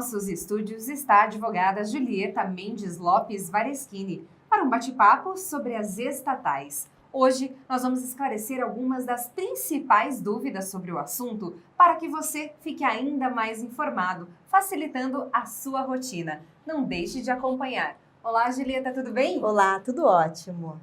nossos estúdios está a advogada Julieta Mendes Lopes Vareschini para um bate-papo sobre as estatais. Hoje nós vamos esclarecer algumas das principais dúvidas sobre o assunto para que você fique ainda mais informado, facilitando a sua rotina. Não deixe de acompanhar. Olá, Julieta, tudo bem? Olá, tudo ótimo.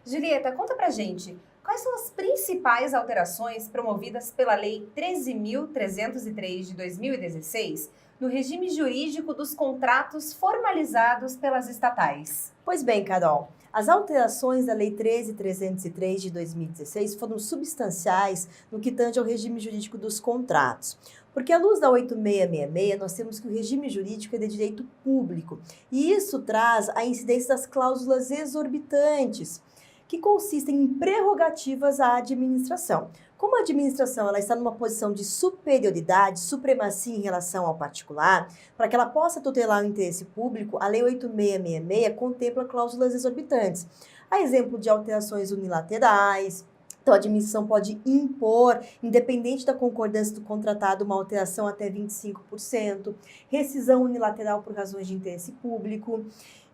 Julieta, conta pra gente, quais são as principais alterações promovidas pela Lei 13.303 de 2016 no regime jurídico dos contratos formalizados pelas estatais? Pois bem, Carol, as alterações da Lei 13.303 de 2016 foram substanciais no que tange ao regime jurídico dos contratos. Porque à luz da 8666, nós temos que o regime jurídico é de direito público. E isso traz a incidência das cláusulas exorbitantes, que consistem em prerrogativas à administração. Como a administração ela está numa posição de superioridade, supremacia em relação ao particular, para que ela possa tutelar o interesse público, a Lei 8666 contempla cláusulas exorbitantes. A exemplo de alterações unilaterais. Então, a administração pode impor, independente da concordância do contratado, uma alteração até 25%, rescisão unilateral por razões de interesse público.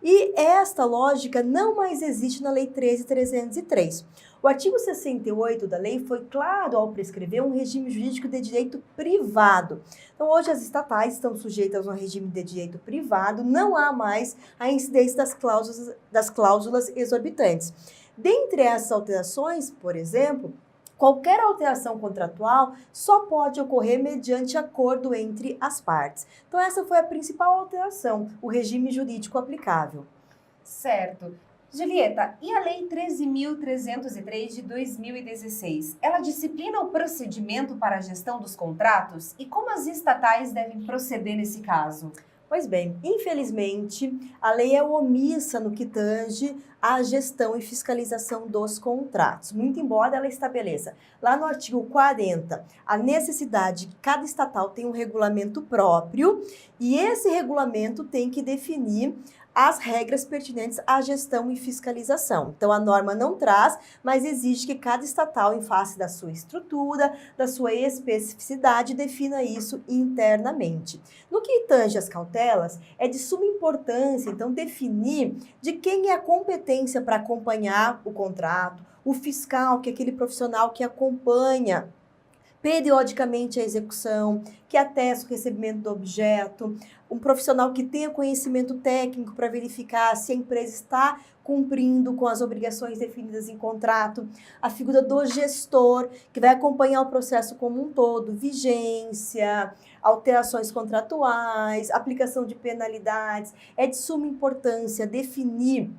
E esta lógica não mais existe na Lei 13.303. O artigo 68 da lei foi claro ao prescrever um regime jurídico de direito privado. Então, hoje as estatais estão sujeitas a um regime de direito privado, não há mais a incidência das cláusulas exorbitantes. Dentre essas alterações, por exemplo, qualquer alteração contratual só pode ocorrer mediante acordo entre as partes. Então, essa foi a principal alteração, o regime jurídico aplicável. Certo. Julieta, e a Lei 13.303 de 2016? Ela disciplina o procedimento para a gestão dos contratos e como as estatais devem proceder nesse caso? Pois bem, infelizmente, a lei é omissa no que tange à gestão e fiscalização dos contratos, muito embora ela estabeleça, lá no artigo 40, a necessidade de que cada estatal tenha um regulamento próprio e esse regulamento tem que definir as regras pertinentes à gestão e fiscalização. Então, a norma não traz, mas exige que cada estatal, em face da sua estrutura, da sua especificidade, defina isso internamente. No que tange às cautelas, é de suma importância, então, definir de quem é a competência para acompanhar o contrato, o fiscal, que é aquele profissional que acompanha periodicamente a execução, que atesta o recebimento do objeto, um profissional que tenha conhecimento técnico para verificar se a empresa está cumprindo com as obrigações definidas em contrato, a figura do gestor, que vai acompanhar o processo como um todo, vigência, alterações contratuais, aplicação de penalidades. É de suma importância definir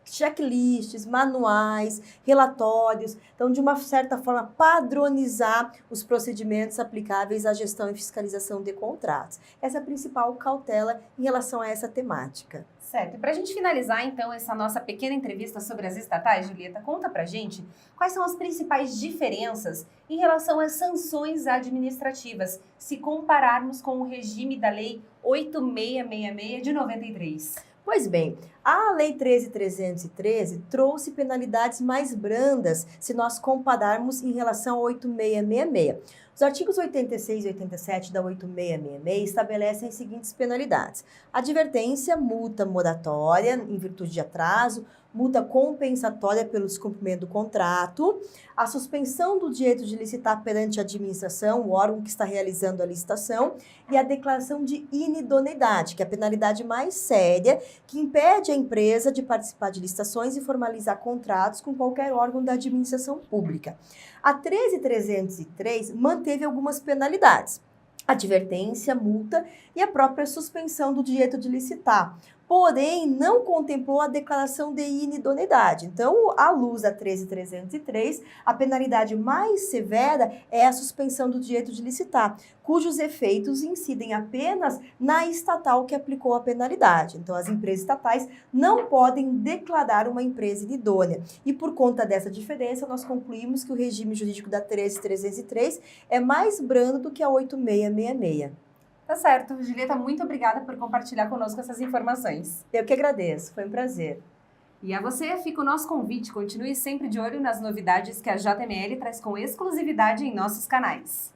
checklists, manuais, relatórios, então, de uma certa forma, padronizar os procedimentos aplicáveis à gestão e fiscalização de contratos. Essa é a principal cautela em relação a essa temática. Certo. E para a gente finalizar, então, essa nossa pequena entrevista sobre as estatais, Julieta, conta para a gente quais são as principais diferenças em relação às sanções administrativas, se compararmos com o regime da Lei 8666 de 93. Pois bem, a Lei 13.313 trouxe penalidades mais brandas se nós compararmos em relação ao 8666. Os artigos 86 e 87 da 8666 estabelecem as seguintes penalidades: advertência, multa moratória em virtude de atraso, multa compensatória pelo descumprimento do contrato, a suspensão do direito de licitar perante a administração, o órgão que está realizando a licitação, e a declaração de inidoneidade, que é a penalidade mais séria, que impede a empresa de participar de licitações e formalizar contratos com qualquer órgão da administração pública. A 13.303 manteve algumas penalidades: advertência, multa e a própria suspensão do direito de licitar. Porém, não contemplou a declaração de inidoneidade. Então, à luz da 13.303, a penalidade mais severa é a suspensão do direito de licitar, cujos efeitos incidem apenas na estatal que aplicou a penalidade. Então, as empresas estatais não podem declarar uma empresa inidônea. E por conta dessa diferença, nós concluímos que o regime jurídico da 13.303 é mais brando do que a 8666. Tá certo. Julieta, muito obrigada por compartilhar conosco essas informações. Eu que agradeço, foi um prazer. E a você fica o nosso convite, continue sempre de olho nas novidades que a JML traz com exclusividade em nossos canais.